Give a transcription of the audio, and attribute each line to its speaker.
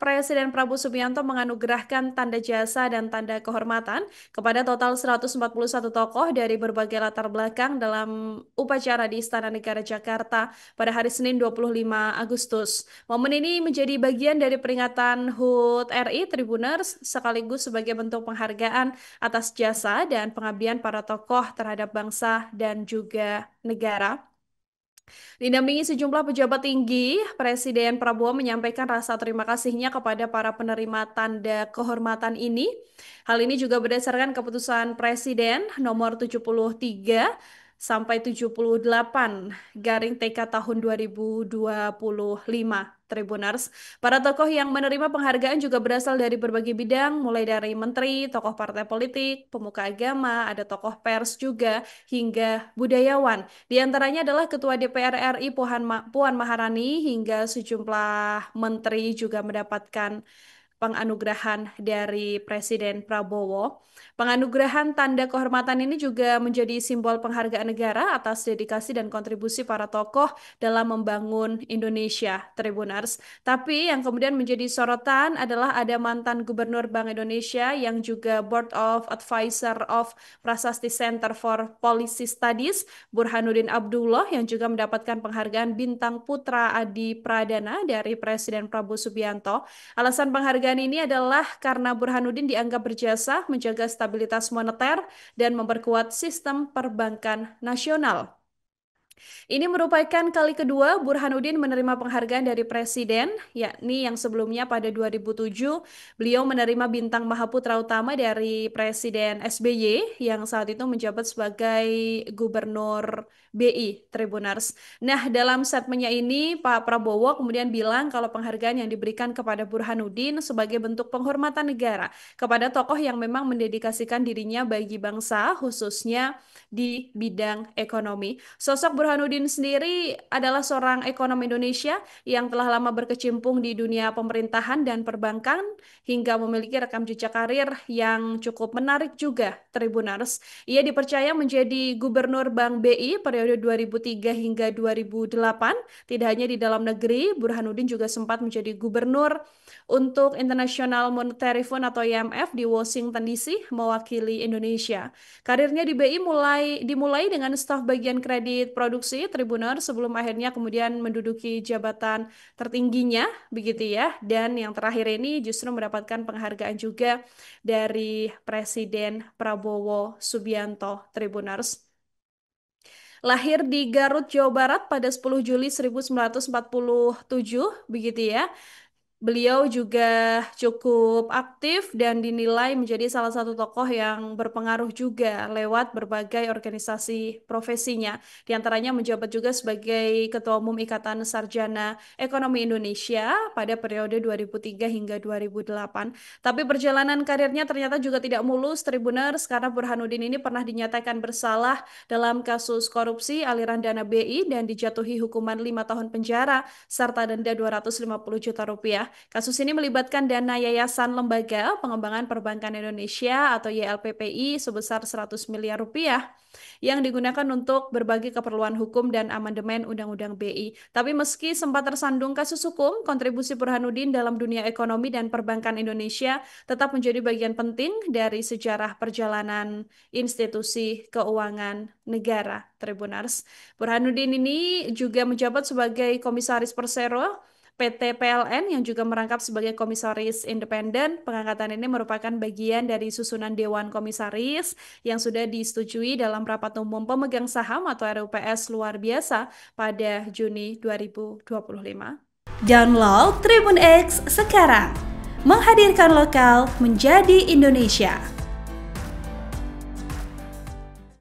Speaker 1: Presiden Prabowo Subianto menganugerahkan tanda jasa dan tanda kehormatan kepada total 141 tokoh dari berbagai latar belakang dalam upacara di Istana Negara Jakarta pada hari Senin 25 Agustus. Momen ini menjadi bagian dari peringatan HUT RI Tribuners sekaligus sebagai bentuk penghargaan atas jasa dan pengabdian para tokoh terhadap bangsa dan juga negara. Didampingi sejumlah pejabat tinggi, Presiden Prabowo menyampaikan rasa terima kasihnya kepada para penerima tanda kehormatan ini. Hal ini juga berdasarkan keputusan Presiden nomor 73 sampai 78 garing TK tahun 2025. Tribuners. Para tokoh yang menerima penghargaan juga berasal dari berbagai bidang, mulai dari menteri, tokoh partai politik, pemuka agama, ada tokoh pers juga, hingga budayawan. Di antaranya adalah Ketua DPR RI Puan Maharani hingga sejumlah menteri juga mendapatkan penganugerahan dari Presiden Prabowo. Penganugerahan tanda kehormatan ini juga menjadi simbol penghargaan negara atas dedikasi dan kontribusi para tokoh dalam membangun Indonesia, Tribuners. Tapi yang kemudian menjadi sorotan adalah ada mantan Gubernur Bank Indonesia yang juga Board of Advisor of Prasasti Center for Policy Studies, Burhanuddin Abdullah, yang juga mendapatkan penghargaan Bintang Putra Adi Pradana dari Presiden Prabowo Subianto. Alasan penghargaan ini adalah karena Burhanuddin dianggap berjasa menjaga stabilitas moneter dan memperkuat sistem perbankan nasional. Ini merupakan kali kedua Burhanuddin menerima penghargaan dari Presiden, yakni yang sebelumnya pada 2007 beliau menerima Bintang Mahaputra Utama dari Presiden SBY yang saat itu menjabat sebagai Gubernur BI, Tribuners. Nah, dalam statementnya ini Pak Prabowo kemudian bilang kalau penghargaan yang diberikan kepada Burhanuddin sebagai bentuk penghormatan negara kepada tokoh yang memang mendedikasikan dirinya bagi bangsa, khususnya di bidang ekonomi. Sosok Burhanuddin sendiri adalah seorang ekonom Indonesia yang telah lama berkecimpung di dunia pemerintahan dan perbankan hingga memiliki rekam jejak karir yang cukup menarik juga, Tribuners. Ia dipercaya menjadi Gubernur Bank BI periode 2003 hingga 2008. Tidak hanya di dalam negeri, Burhanuddin juga sempat menjadi gubernur untuk International Monetary Fund atau IMF di Washington DC mewakili Indonesia. Karirnya di BI dimulai dengan staf bagian kredit produksi Tribuner sebelum akhirnya kemudian menduduki jabatan tertingginya begitu ya. Dan yang terakhir ini justru mendapatkan penghargaan juga dari Presiden Prabowo Subianto, Tribuners. Lahir di Garut, Jawa Barat pada 10 Juli 1947 begitu ya. Beliau juga cukup aktif dan dinilai menjadi salah satu tokoh yang berpengaruh juga lewat berbagai organisasi profesinya. Di antaranya menjabat juga sebagai Ketua Umum Ikatan Sarjana Ekonomi Indonesia pada periode 2003 hingga 2008. Tapi perjalanan karirnya ternyata juga tidak mulus, Tribuners, karena Burhanuddin ini pernah dinyatakan bersalah dalam kasus korupsi aliran dana BI dan dijatuhi hukuman 5 tahun penjara serta denda 250 juta rupiah. Kasus ini melibatkan dana Yayasan Lembaga Pengembangan Perbankan Indonesia atau YLPPI sebesar 100 miliar rupiah yang digunakan untuk berbagai keperluan hukum dan amandemen Undang-Undang BI. Tapi meski sempat tersandung kasus hukum, kontribusi Burhanuddin dalam dunia ekonomi dan perbankan Indonesia tetap menjadi bagian penting dari sejarah perjalanan institusi keuangan negara, Tribuners. Burhanuddin ini juga menjabat sebagai Komisaris Persero PT PLN yang juga merangkap sebagai komisaris independen. Pengangkatan ini merupakan bagian dari susunan Dewan Komisaris yang sudah disetujui dalam rapat umum pemegang saham atau RUPS luar biasa pada Juni 2025. Download Tribun X sekarang, menghadirkan lokal menjadi Indonesia.